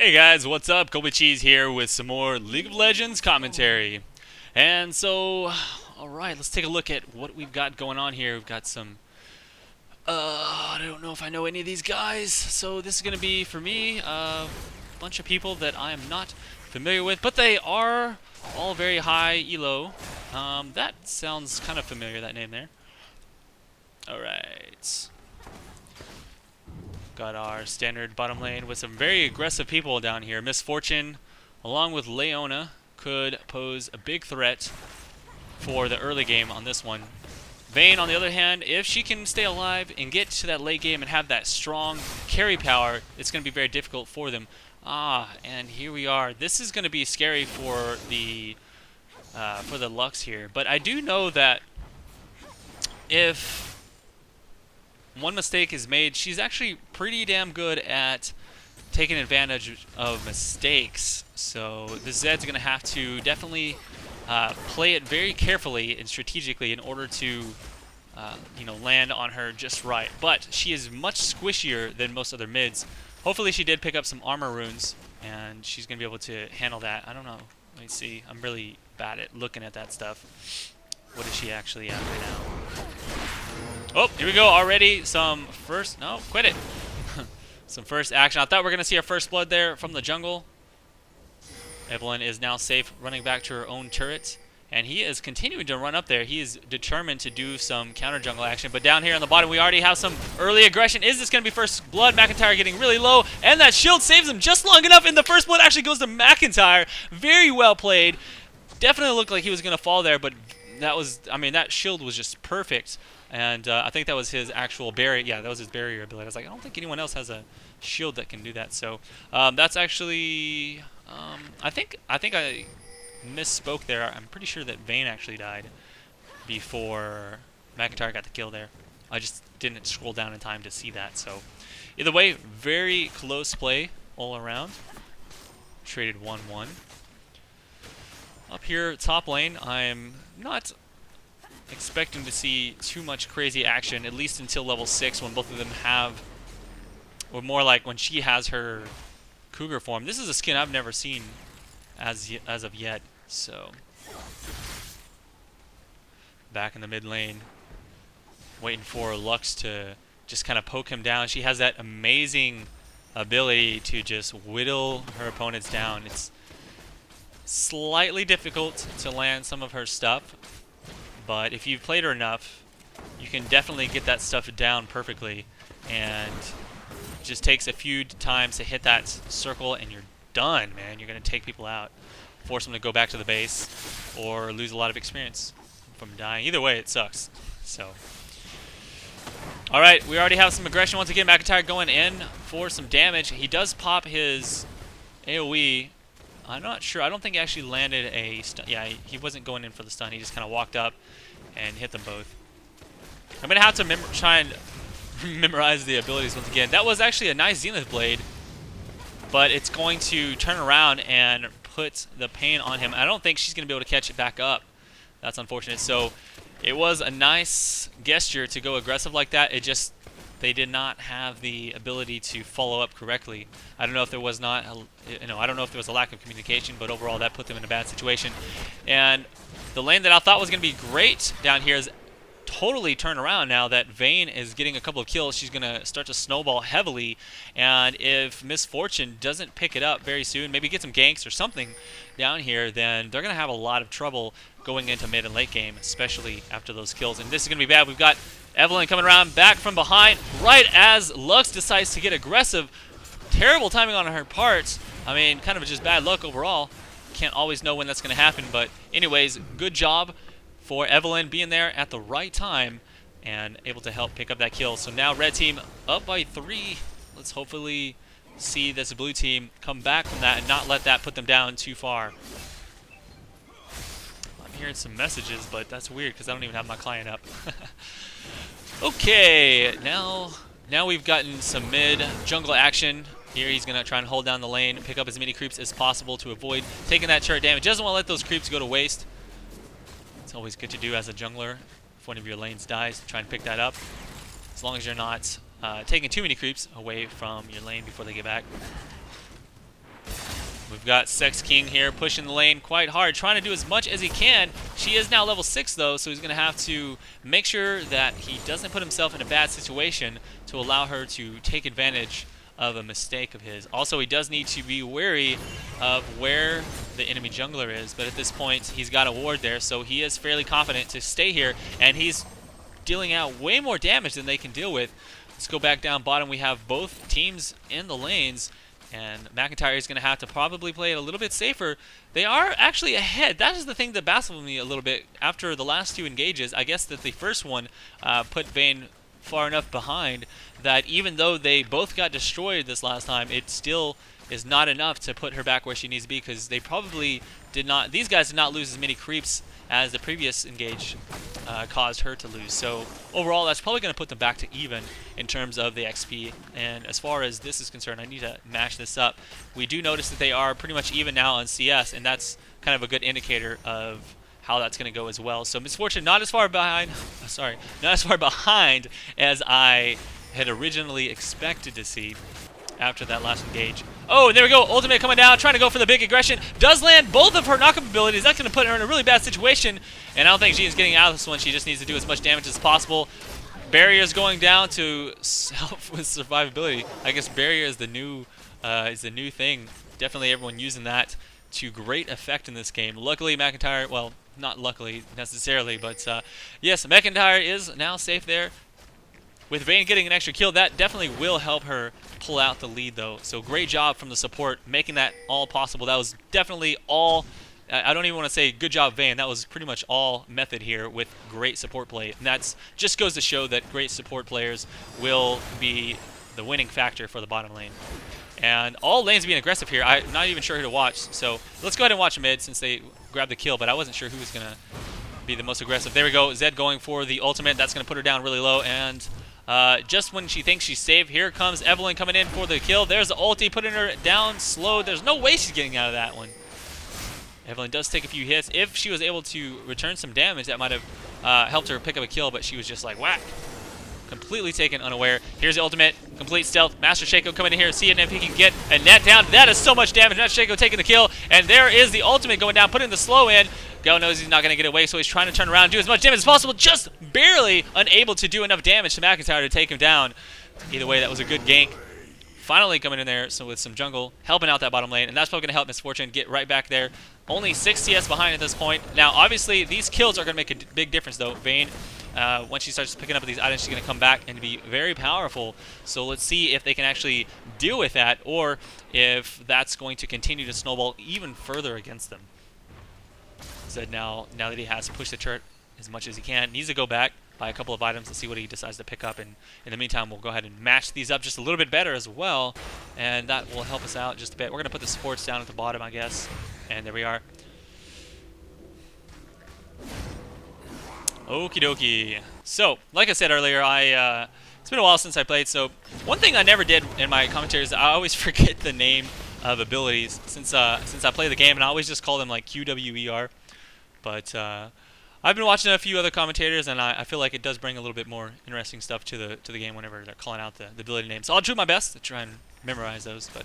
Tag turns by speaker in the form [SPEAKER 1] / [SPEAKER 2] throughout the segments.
[SPEAKER 1] Hey guys, what's up? Kobe Cheese here with some more League of Legends commentary. And so, alright, let's take a look at what we've got going on here. We've got some, I don't know if I know any of these guys. So this is going to be, for me, a bunch of people that I am not familiar with. But they are all very high elo. That sounds kind of familiar, that name there. Alright. Got our standard bottom lane with some very aggressive people down here. Miss Fortune, along with Leona, could pose a big threat for the early game on this one. Vayne, on the other hand, if she can stay alive and get to that late game and have that strong carry power, it's going to be very difficult for them. And here we are. This is going to be scary for the Lux here. But I do know that if one mistake is made, she's actually pretty damn good at taking advantage of mistakes. So the Zed's going to have to definitely play it very carefully and strategically in order to land on her just right. But she is much squishier than most other mids. Hopefully she did pick up some armor runes, and she's going to be able to handle that. I don't know. Let me see. I'm really bad at looking at that stuff. What is she actually at right now? Oh, here we go already. Some first... No, quit it. Some first action. I thought we were going to see our first blood there from the jungle. Evelynn is now safe, running back to her own turret. And he is continuing to run up there. He is determined to do some counter jungle action. But down here on the bottom, we already have some early aggression. Is this going to be first blood? McIntyre getting really low. And that shield saves him just long enough. And the first blood actually goes to McIntyre. Very well played. Definitely looked like he was going to fall there. But that was... I mean, that shield was just perfect. And I think that was his actual barrier. Yeah, that was his barrier ability. I was like, I don't think anyone else has a shield that can do that. So that's actually... I think I misspoke there. I'm pretty sure that Vayne actually died before McIntyre got the kill there. I just didn't scroll down in time to see that. So either way, very close play all around. Traded 1-1. Up here, top lane, I'm not expecting to see too much crazy action, at least until level 6 when both of them have, or more like when she has her cougar form. This is a skin I've never seen as of yet, so back in the mid lane, waiting for Lux to just kind of poke him down. She has that amazing ability to just whittle her opponents down. It's slightly difficult to land some of her stuff, but if you've played her enough, you can definitely get that stuff down perfectly, and it just takes a few times to hit that circle and you're done, man. You're going to take people out, force them to go back to the base, or lose a lot of experience from dying. Either way, it sucks. So, alright, we already have some aggression once again. McIntyre going in for some damage. He does pop his AoE. I'm not sure. I don't think he actually landed a stun. Yeah, he wasn't going in for the stun. He just kind of walked up and hit them both. I'm going to have to try and memorize the abilities once again. That was actually a nice Zenith Blade, but it's going to turn around and put the pain on him. I don't think she's going to be able to catch it back up. That's unfortunate. So it was a nice gesture to go aggressive like that. It just... they did not have the ability to follow up correctly. I don't know if there was not, I don't know if there was a lack of communication, but overall that put them in a bad situation. And the lane that I thought was going to be great down here is totally turned around now that Vayne is getting a couple of kills. She's going to start to snowball heavily, and if Miss Fortune doesn't pick it up very soon, maybe get some ganks or something down here, then they're going to have a lot of trouble going into mid and late game, especially after those kills. And this is going to be bad. We've got Evelynn coming around back from behind right as Lux decides to get aggressive. Terrible timing on her part. I mean, kind of just bad luck overall. Can't always know when that's going to happen, but anyways, good job for Evelynn being there at the right time and able to help pick up that kill. So now red team up by 3. Let's hopefully see this blue team come back from that and not let that put them down too far. I'm hearing some messages, but that's weird because I don't even have my client up. Okay, now we've gotten some mid jungle action. Here he's going to try and hold down the lane, pick up as many creeps as possible to avoid taking that turret damage. Doesn't want to let those creeps go to waste. It's always good to do as a jungler. If one of your lanes dies, try and pick that up. As long as you're not taking too many creeps away from your lane before they get back. We've got Sex King here pushing the lane quite hard, trying to do as much as he can. She is now level 6 though, so he's going to have to make sure that he doesn't put himself in a bad situation to allow her to take advantage of a mistake of his. Also, he does need to be wary of where the enemy jungler is, but at this point he's got a ward there, so he is fairly confident to stay here, and he's dealing out way more damage than they can deal with. Let's go back down bottom. We have both teams in the lanes, and McIntyre is going to have to probably play it a little bit safer. They are actually ahead. That is the thing that baffled me a little bit after the last 2 engages. I guess that the first one put Vayne far enough behind that even though they both got destroyed this last time, it still is not enough to put her back where she needs to be, because they probably did not, these guys did not lose as many creeps as the previous engage caused her to lose. So overall, that's probably going to put them back to even in terms of the XP. And as far as this is concerned, I need to mash this up. We do notice that they are pretty much even now on CS, and that's kind of a good indicator of how that's going to go as well. So Miss Fortune not as far behind, not as far behind as I had originally expected to see after that last engage. Oh, there we go. Ultimate coming down, trying to go for the big aggression. Does land both of her knockup abilities. That's going to put her in a really bad situation. And I don't think Jean's getting out of this one. She just needs to do as much damage as possible. Barrier's going down to help with survivability. I guess barrier is the new thing. Definitely everyone using that to great effect in this game. Luckily, McIntyre, well, not luckily necessarily, but yes, McIntyre is now safe there. With Vayne getting an extra kill, that definitely will help her pull out the lead, though. So great job from the support, making that all possible. That was definitely all, I don't even want to say good job, Vayne. That was pretty much all method here with great support play. And that's just goes to show that great support players will be the winning factor for the bottom lane. And all lanes being aggressive here. I'm not even sure who to watch. So let's go ahead and watch mid since they grabbed the kill, but I wasn't sure who was going to be the most aggressive. There we go. Zed going for the ultimate. That's going to put her down really low. And just when she thinks she's safe, here comes Evelynn coming in for the kill. There's the ulti, putting her down slow. There's no way she's getting out of that one. Evelynn does take a few hits. If she was able to return some damage, that might have helped her pick up a kill, but she was just like, whack. Completely taken unaware. Here's the ultimate, complete stealth. Master Shaco coming in here, seeing if he can get a net down. That is so much damage. Master Shaco taking the kill, and there is the ultimate going down, putting the slow in. Go knows he's not going to get away, so he's trying to turn around and do as much damage as possible, just barely unable to do enough damage to McIntyre to take him down. Either way, that was a good gank. Finally coming in there so with some jungle, helping out that bottom lane, and that's probably going to help Miss Fortune get right back there. Only 6 CS behind at this point. Now, obviously, these kills are going to make a big difference, though. Vayne, once she starts picking up these items, she's going to come back and be very powerful. So let's see if they can actually deal with that, or if that's going to continue to snowball even further against them. Zed now that he has pushed the turret as much as he can, needs to go back, buy a couple of items and see what he decides to pick up. And in the meantime, we'll go ahead and match these up just a little bit better as well, and that will help us out just a bit. We're going to put the supports down at the bottom, I guess, and there we are. Okie dokie. So, like I said earlier, it's been a while since I played, so one thing I never did in my commentaries, I always forget the name of abilities since I play the game, and I always just call them like QWER. But I've been watching a few other commentators, and I feel like it does bring a little bit more interesting stuff to the game whenever they're calling out the ability names. So I'll do my best to try and memorize those, but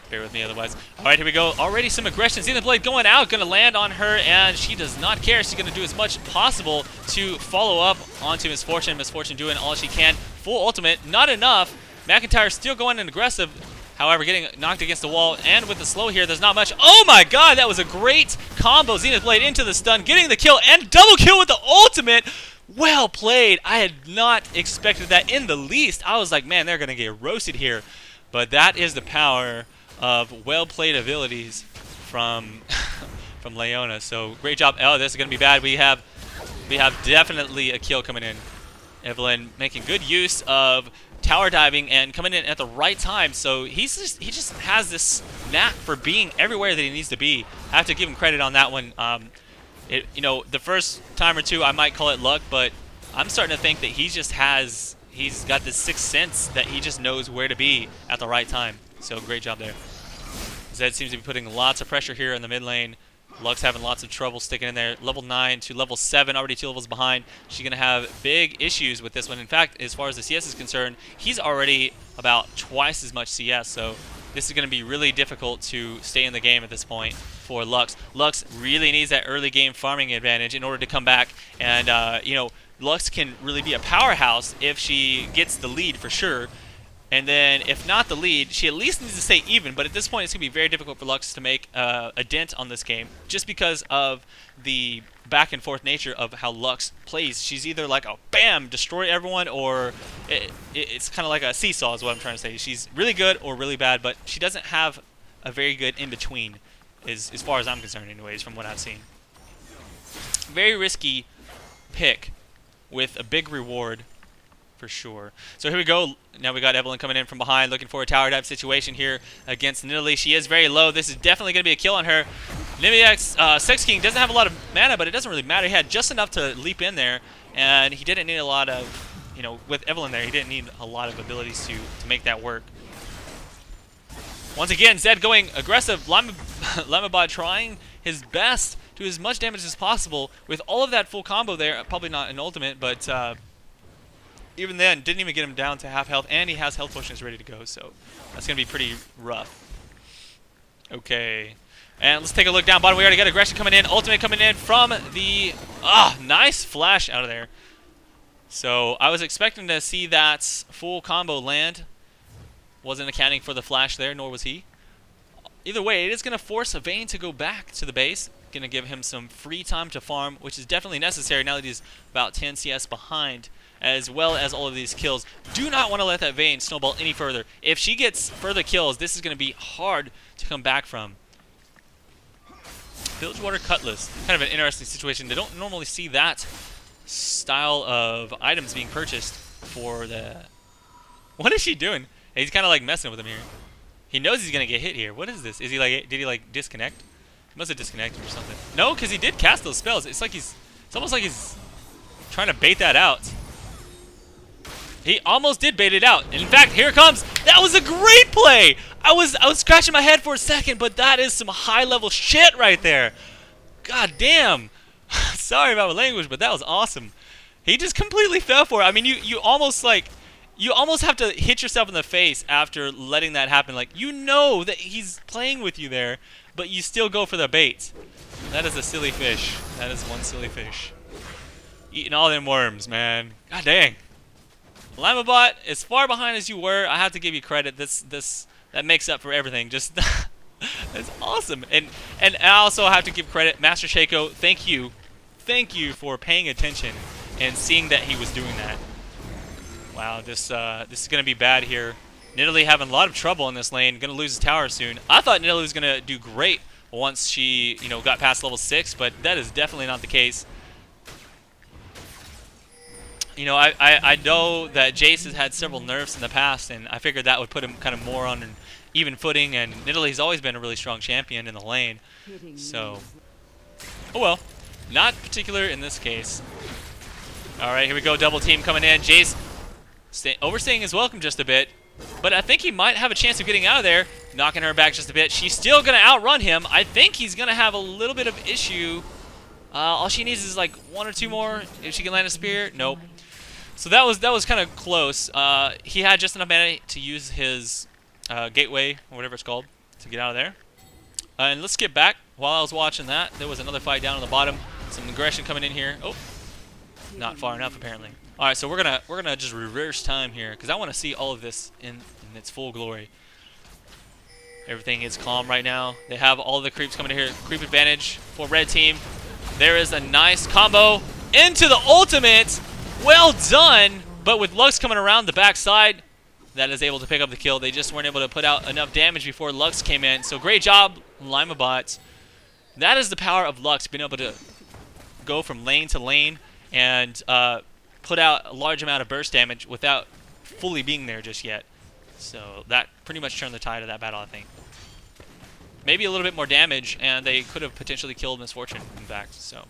[SPEAKER 1] bear with me otherwise. All right, here we go. Already some aggression. Zenith Blade going out, going to land on her, and she does not care. She's going to do as much possible to follow up onto Miss Fortune. Miss Fortune doing all she can. Full ultimate, not enough. McIntyre still going in aggressive. However, getting knocked against the wall, and with the slow here, there's not much. Oh my god, that was a great combo. Zenith Blade into the stun, getting the kill, and double kill with the ultimate. Well played. I had not expected that in the least. I was like, man, they're going to get roasted here. But that is the power of well-played abilities from from Leona. So great job. Oh, this is going to be bad. We have definitely a kill coming in. Evelynn making good use of tower diving and coming in at the right time. So he just has this knack for being everywhere that he needs to be. I have to give him credit on that one. You know, the first time or two I might call it luck, but I'm starting to think that he's got this sixth sense that he just knows where to be at the right time. So great job there. Zed seems to be putting lots of pressure here in the mid lane. Lux having lots of trouble sticking in there. Level 9 to level 7, already 2 levels behind. She's going to have big issues with this one. In fact, as far as the CS is concerned, he's already about twice as much CS. So this is going to be really difficult to stay in the game at this point for Lux. Lux really needs that early game farming advantage in order to come back. And, you know, Lux can really be a powerhouse if she gets the lead for sure. And then if not the lead, she at least needs to stay even. But at this point, it's going to be very difficult for Lux to make a dent on this game just because of the back and forth nature of how Lux plays. She's either like a bam, destroy everyone, or it's kind of like a seesaw is what I'm trying to say. She's really good or really bad, but she doesn't have a very good in-between as far as I'm concerned anyways from what I've seen. Very risky pick with a big reward for sure. So here we go. Now we got Evelynn coming in from behind, looking for a tower dive situation here against Nidalee. She is very low. This is definitely going to be a kill on her. Nimiax, Sex King doesn't have a lot of mana, but it doesn't really matter. He had just enough to leap in there, and he didn't need a lot of, you know, with Evelynn there, he didn't need a lot of abilities to make that work. Once again, Zed going aggressive. Lamabot trying his best to do as much damage as possible with all of that full combo there. Probably not an ultimate, but even then, didn't even get him down to half health, and he has health potions ready to go, so that's going to be pretty rough. Okay, and let's take a look down bottom. We already got aggression coming in, ultimate coming in from the... nice flash out of there. So I was expecting to see that full combo land. Wasn't accounting for the flash there, nor was he. Either way, it is going to force Vayne to go back to the base. Going to give him some free time to farm, which is definitely necessary now that he's about 10 CS behind, as well as all of these kills. Do not want to let that Vayne snowball any further. If she gets further kills, this is going to be hard to come back from. Bilgewater Cutlass, kind of an interesting situation. They don't normally see that style of items being purchased for the... What is she doing? He's kind of like messing with him here. He knows he's going to get hit here. What is this? Is he like... Did he like disconnect? He must have disconnected or something. No, because he did cast those spells. It's like he's... It's almost like he's trying to bait that out. He almost did bait it out. In fact, here it comes. That was a great play. I was scratching my head for a second, but that is some high-level shit right there. God damn. Sorry about my language, but that was awesome. He just completely fell for it. I mean, you almost have to hit yourself in the face after letting that happen. Like, you know that he's playing with you there, but you still go for the bait. That is a silly fish. That is one silly fish. Eating all them worms, man. God dang. Lamabot, as far behind as you were, I have to give you credit. That makes up for everything. Just that's awesome. And I also have to give credit, Master Shaco. Thank you for paying attention and seeing that he was doing that. Wow, this is gonna be bad here. Nidalee having a lot of trouble in this lane. Gonna lose his tower soon. I thought Nidalee was gonna do great once she, you know, got past level 6, but that is definitely not the case. You know, I know that Jace has had several nerfs in the past, and I figured that would put him kind of more on an even footing, and Nidalee's always been a really strong champion in the lane. So, oh well. Not particular in this case. Alright, here we go. Double team coming in. Jace overstaying his welcome just a bit, but I think he might have a chance of getting out of there. Knocking her back just a bit. She's still going to outrun him. I think he's going to have a little bit of issue. All she needs is like 1 or 2 more. If she can land a spear. Nope. So that was kind of close. He had just enough mana to use his gateway, or whatever it's called, to get out of there. And let's skip back. While I was watching that, there was another fight down on the bottom. Some aggression coming in here. Oh, not far enough apparently. All right, so we're gonna just reverse time here because I want to see all of this in its full glory. Everything is calm right now. They have all the creeps coming in here. Creep advantage for red team. There is a nice combo into the ultimate. Well done, but with Lux coming around the backside, that is able to pick up the kill. They just weren't able to put out enough damage before Lux came in. So great job, Limabot. That is the power of Lux, being able to go from lane to lane and put out a large amount of burst damage without fully being there just yet. So that pretty much turned the tide of that battle, I think. Maybe a little bit more damage, and they could have potentially killed Miss Fortune, in fact. So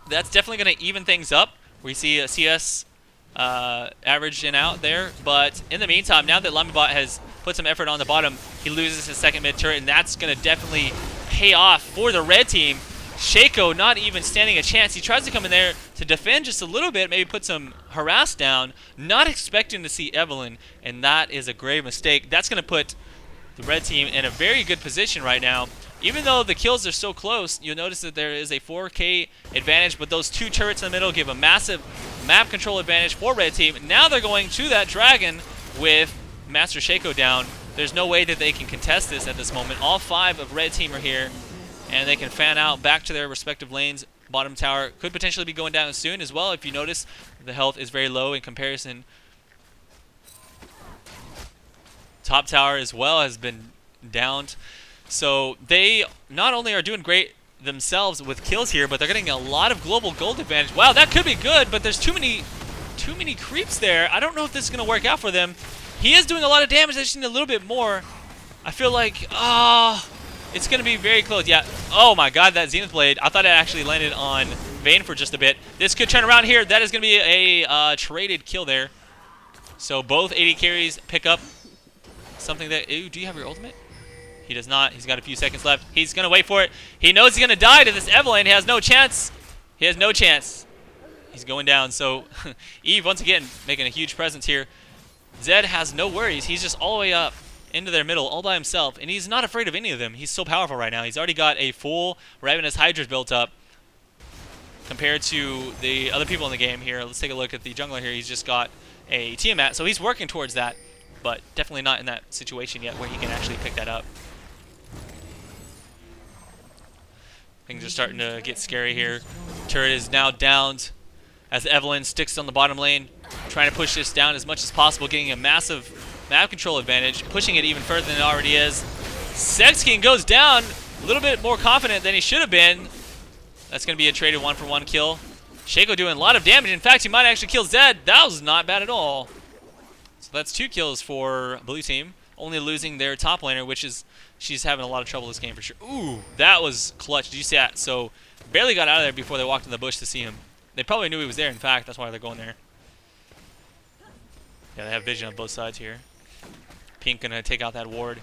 [SPEAKER 1] that's definitely going to even things up. We see a CS averaging out there, but in the meantime, now that Limabot has put some effort on the bottom, he loses his second mid turret, and that's going to definitely pay off for the red team. Shaco not even standing a chance. He tries to come in there to defend just a little bit, maybe put some harass down, not expecting to see Evelynn, and that is a grave mistake. That's going to put the red team in a very good position right now. Even though the kills are so close, you'll notice that there is a 4K advantage, but those two turrets in the middle give a massive map control advantage for red team. Now they're going to that dragon with Master Shaco down. There's no way that they can contest this at this moment. All 5 of red team are here, and they can fan out back to their respective lanes. Bottom tower could potentially be going down soon as well. If you notice, the health is very low in comparison. Top tower as well has been downed. So they not only are doing great themselves with kills here, but they're getting a lot of global gold advantage. Wow, that could be good, but there's too many creeps there. I don't know if this is going to work out for them. He is doing a lot of damage. They just need a little bit more. I feel like, it's going to be very close. Yeah. Oh my god, that Zenith Blade. I thought it actually landed on Vayne for just a bit. This could turn around here. That is going to be a traded kill there. So both AD carries pick up something that... Ooh, do you have your ultimate? He does not. He's got a few seconds left. He's going to wait for it. He knows he's going to die to this Evelynn. He has no chance. He has no chance. He's going down. So Eve, once again, making a huge presence here. Zed has no worries. He's just all the way up into their middle all by himself, and he's not afraid of any of them. He's so powerful right now. He's already got a full Ravenous Hydra built up compared to the other people in the game here. Let's take a look at the jungler here. He's just got a Tiamat, so he's working towards that, but definitely not in that situation yet where he can actually pick that up. Things are starting to get scary here. Turret is now downed as Evelynn sticks on the bottom lane, trying to push this down as much as possible, getting a massive map control advantage, pushing it even further than it already is. Sex King goes down, a little bit more confident than he should have been. That's going to be a traded 1-for-1 kill. Shaco doing a lot of damage. In fact, he might actually kill Zed. That was not bad at all. So that's 2 kills for blue team, only losing their top laner, which is, she's having a lot of trouble this game for sure. Ooh, that was clutch. Did you see that? So barely got out of there before they walked in the bush to see him. They probably knew he was there, in fact. That's why they're going there. Yeah, they have vision on both sides here. Pink gonna take out that ward.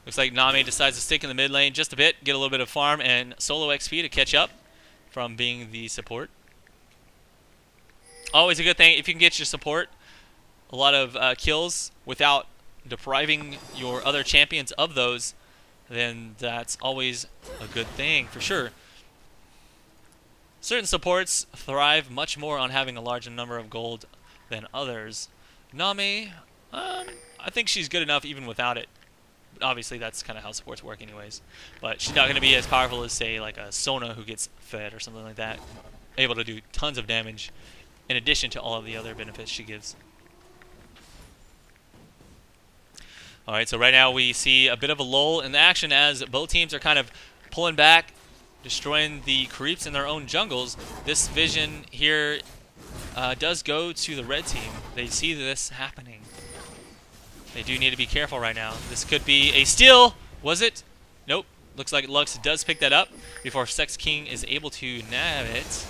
[SPEAKER 1] Looks like Nami decides to stick in the mid lane just a bit, get a little bit of farm and solo XP to catch up from being the support. Always a good thing if you can get your support a lot of kills without depriving your other champions of those, then that's always a good thing for sure. Certain supports thrive much more on having a larger number of gold than others. Nami, I think she's good enough even without it. But obviously, that's kind of how supports work anyways. But she's not going to be as powerful as, say, like a Sona who gets fed or something like that. Able to do tons of damage in addition to all of the other benefits she gives. Alright, so right now we see a bit of a lull in the action as both teams are kind of pulling back, destroying the creeps in their own jungles. This vision here does go to the red team. They see this happening. They do need to be careful right now. This could be a steal. Was it? Nope. Looks like Lux does pick that up before Sex King is able to nab it.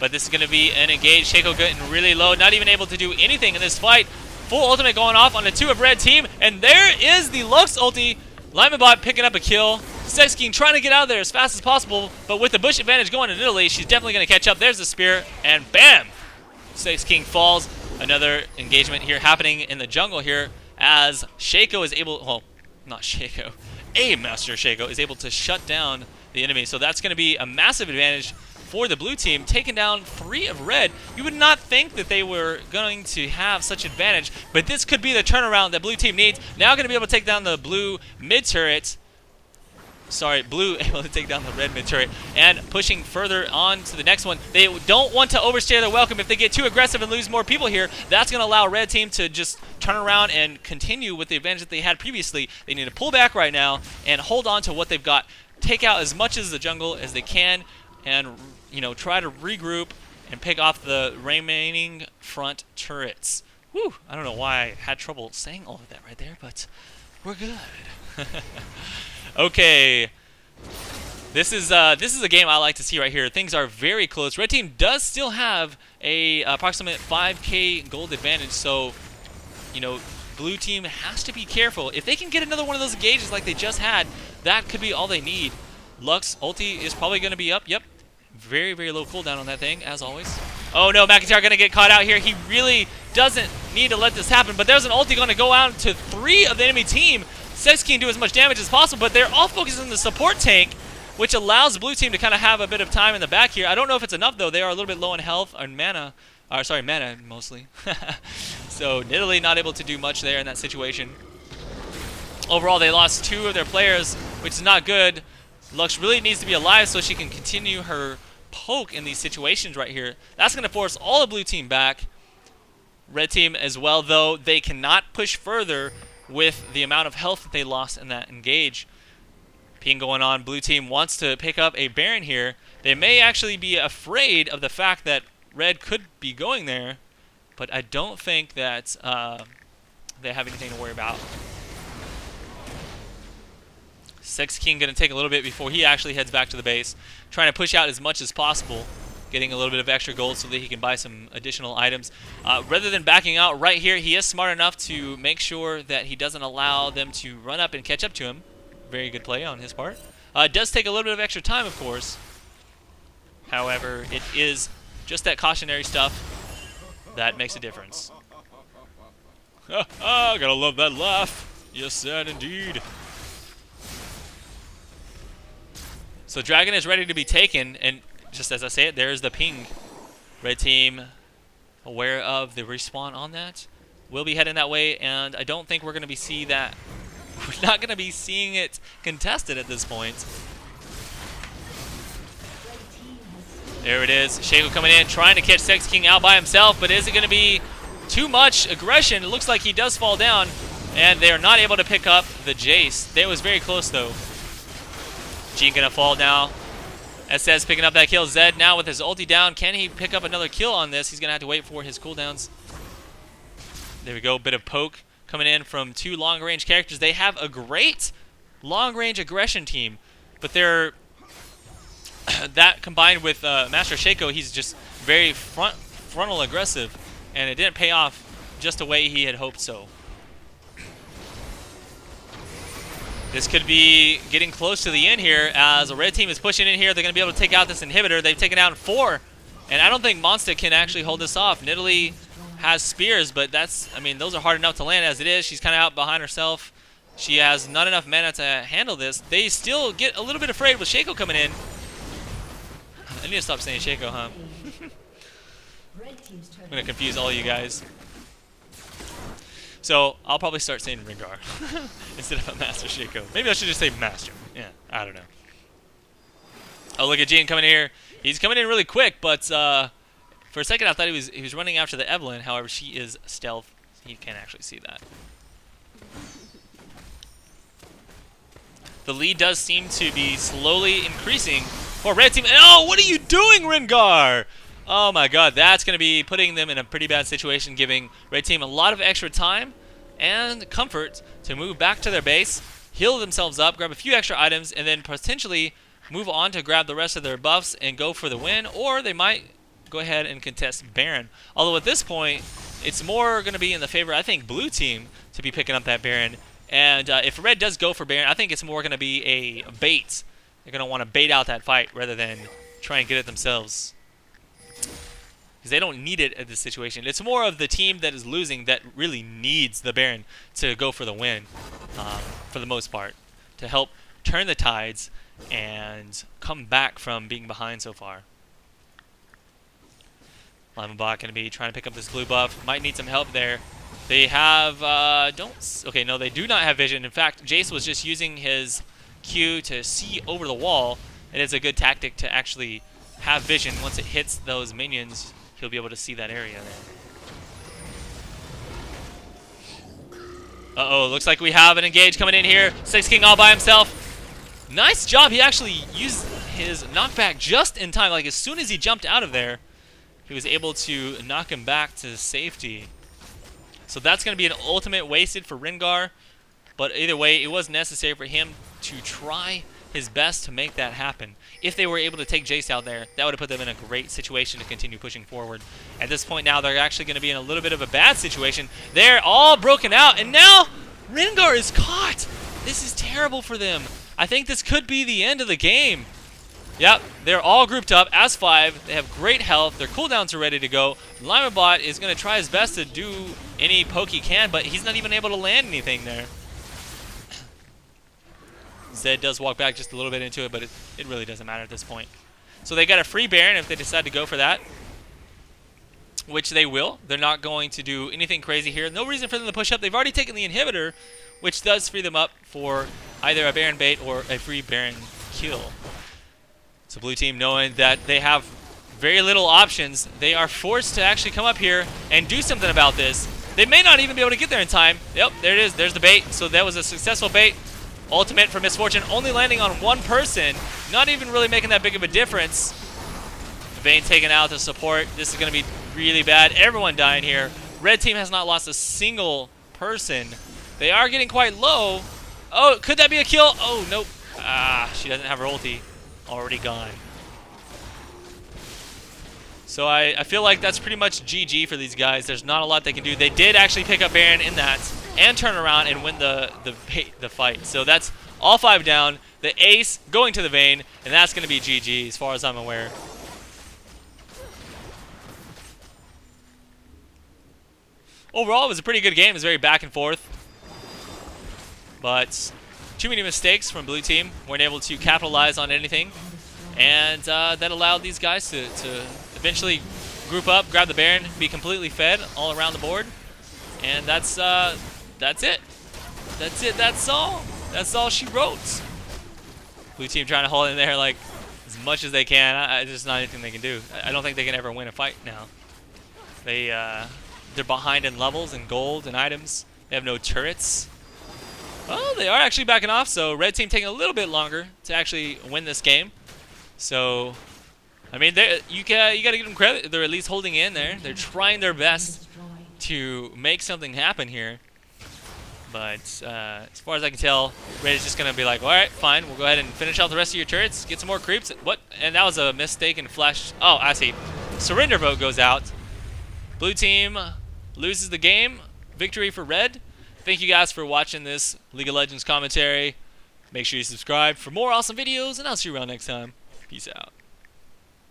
[SPEAKER 1] But this is going to be an engage. Shaco getting really low, not even able to do anything in this fight. Full ultimate going off on the 2 of red team. And there is the Lux ulti. Limanbot picking up a kill. Sex King trying to get out of there as fast as possible. But with the bush advantage going in Italy, she's definitely going to catch up. There's the spear. And bam! Sex King falls. Another engagement here happening in the jungle here as Shaco is able, well, not Shaco, a Master Shaco is able to shut down the enemy. So that's going to be a massive advantage for the blue team, taking down 3 of red. You would not think that they were going to have such advantage, but this could be the turnaround that blue team needs. Now going to be able to take down the blue mid turret. Sorry, blue able to take down the red mid turret and pushing further on to the next one. They don't want to overstay their welcome. If they get too aggressive and lose more people here, that's going to allow red team to just turn around and continue with the advantage that they had previously. They need to pull back right now and hold on to what they've got. Take out as much of the jungle as they can and, you know, try to regroup and pick off the remaining front turrets. Whew, I don't know why I had trouble saying all of that right there, but we're good. Okay, this is a game I like to see right here. Things are very close. Red team does still have a approximate 5k gold advantage, so you know blue team has to be careful. If they can get another one of those engages like they just had, that could be all they need. Lux ulti is probably going to be up. Yep. Very, very low cooldown on that thing, as always. Oh no, McIntyre going to get caught out here. He really doesn't need to let this happen, but there's an ulti going to go out to 3 of the enemy team. Sex can do as much damage as possible, but they're all focused on the support tank, which allows the blue team to kind of have a bit of time in the back here. I don't know if it's enough, though. They are a little bit low in health and mana. Sorry, mana, mostly. So, Nidalee not able to do much there in that situation. Overall, they lost 2 of their players, which is not good. Lux really needs to be alive so she can continue her poke in these situations right here. That's going to force all the blue team back. Red team as well, though, they cannot push further with the amount of health that they lost in that engage. Ping going on. Blue team wants to pick up a Baron here. They may actually be afraid of the fact that Red could be going there, but I don't think that they have anything to worry about. Sex King going to take a little bit before he actually heads back to the base, trying to push out as much as possible, getting a little bit of extra gold so that he can buy some additional items. Rather than backing out right here, he is smart enough to make sure that he doesn't allow them to run up and catch up to him. Very good play on his part. It does take a little bit of extra time, of course. However, it is just that cautionary stuff that makes a difference. Gotta love that laugh. Yes, sad indeed. So Dragon is ready to be taken, and just as I say it, there's the ping. Red team aware of the respawn on that. We'll be heading that way, and I don't think we're going to be seeing that. We're not going to be seeing it contested at this point. There it is. Shaco coming in, trying to catch Sex King out by himself, but is it going to be too much aggression? It looks like he does fall down, and they are not able to pick up the Jace. They was very close, though. Gene going to fall now. SS picking up that kill. Zed now with his ulti down. Can he pick up another kill on this? He's going to have to wait for his cooldowns. There we go. Bit of poke coming in from 2 long-range characters. They have a great long-range aggression team, but they're that combined with Master Shaco, he's just very frontal aggressive, and it didn't pay off just the way he had hoped so. This could be getting close to the end here as the red team is pushing in here. They're going to be able to take out this inhibitor. They've taken out 4, and I don't think Monster can actually hold this off. Nidalee has spears, but those are hard enough to land as it is. She's kind of out behind herself. She has not enough mana to handle this. They still get a little bit afraid with Shaco coming in. I need to stop saying Shaco, huh? I'm going to confuse all you guys. So, I'll probably start saying Rengar instead of a Master Shaco. Maybe I should just say Master. Yeah, I don't know. Oh, look at Gene coming in here. He's coming in really quick, but for a second I thought he was running after the Evelynn. However, she is stealth. He can't actually see that. The lead does seem to be slowly increasing for Red Team. Oh, what are you doing, Rengar? Oh my god, that's going to be putting them in a pretty bad situation, giving Red Team a lot of extra time and comfort to move back to their base, heal themselves up, grab a few extra items, and then potentially move on to grab the rest of their buffs and go for the win, or they might go ahead and contest Baron. Although at this point, it's more going to be in the favor, I think, Blue Team to be picking up that Baron. And if Red does go for Baron, I think it's more going to be a bait. They're going to want to bait out that fight rather than try and get it themselves. Because they don't need it at this situation. It's more of the team that is losing that really needs the Baron to go for the win, for the most part, to help turn the tides and come back from being behind so far. Lemonbot going to be trying to pick up this blue buff. Might need some help there. They have, okay, no, they do not have vision. In fact, Jace was just using his Q to see over the wall. It is a good tactic to actually have vision. Once it hits those minions, he'll be able to see that area there. Uh-oh, looks like we have an engage coming in here. Sex King all by himself. Nice job. He actually used his knockback just in time. Like, as soon as he jumped out of there, he was able to knock him back to safety. So that's going to be an ultimate wasted for Rengar. But either way, it was necessary for him to try his best to make that happen. If they were able to take Jace out there, that would have put them in a great situation to continue pushing forward. At this point now, they're actually going to be in a little bit of a bad situation. They're all broken out, and now Rengar is caught. This is terrible for them. I think this could be the end of the game. Yep, they're all grouped up as 5. They have great health. Their cooldowns are ready to go. Limebot is going to try his best to do any poke he can, but he's not even able to land anything there. Zed does walk back just a little bit into it, but it really doesn't matter at this point. So they got a free Baron if they decide to go for that, which they will. They're not going to do anything crazy here. No reason for them to push up. They've already taken the inhibitor, which does free them up for either a Baron bait or a free Baron kill. So blue team, knowing that they have very little options, they are forced to actually come up here and do something about this. They may not even be able to get there in time. Yep, there it is. There's the bait. So that was a successful bait. Ultimate for Miss Fortune, only landing on one person. Not even really making that big of a difference. Vayne taken out to support. This is going to be really bad. Everyone dying here. Red team has not lost a single person. They are getting quite low. Oh, could that be a kill? Oh, nope. Ah, she doesn't have her ulti. Already gone. So I feel like that's pretty much GG for these guys. There's not a lot they can do. They did actually pick up Baron in that and turn around and win the fight. So that's all 5 down. The ace going to the Vayne, and that's going to be GG as far as I'm aware. Overall, it was a pretty good game. It was very back and forth. But too many mistakes from blue team. Weren't able to capitalize on anything. And that allowed these guys to eventually group up, grab the Baron, be completely fed all around the board. And that's it. That's it. That's all. That's all she wrote. Blue team trying to hold in there like as much as they can. There's not anything they can do. I don't think they can ever win a fight now. They're behind in levels and gold and items. They have no turrets. Well, they are actually backing off, so red team taking a little bit longer to actually win this game. So, I mean, you got to give them credit. They're at least holding in there. They're trying their best to make something happen here. But as far as I can tell, red is just going to be like, all right, fine. We'll go ahead and finish out the rest of your turrets. Get some more creeps. What? And that was a mistaken flash. Oh, I see. Surrender vote goes out. Blue team loses the game. Victory for red. Thank you guys for watching this League of Legends commentary. Make sure you subscribe for more awesome videos, and I'll see you around next time. Peace out.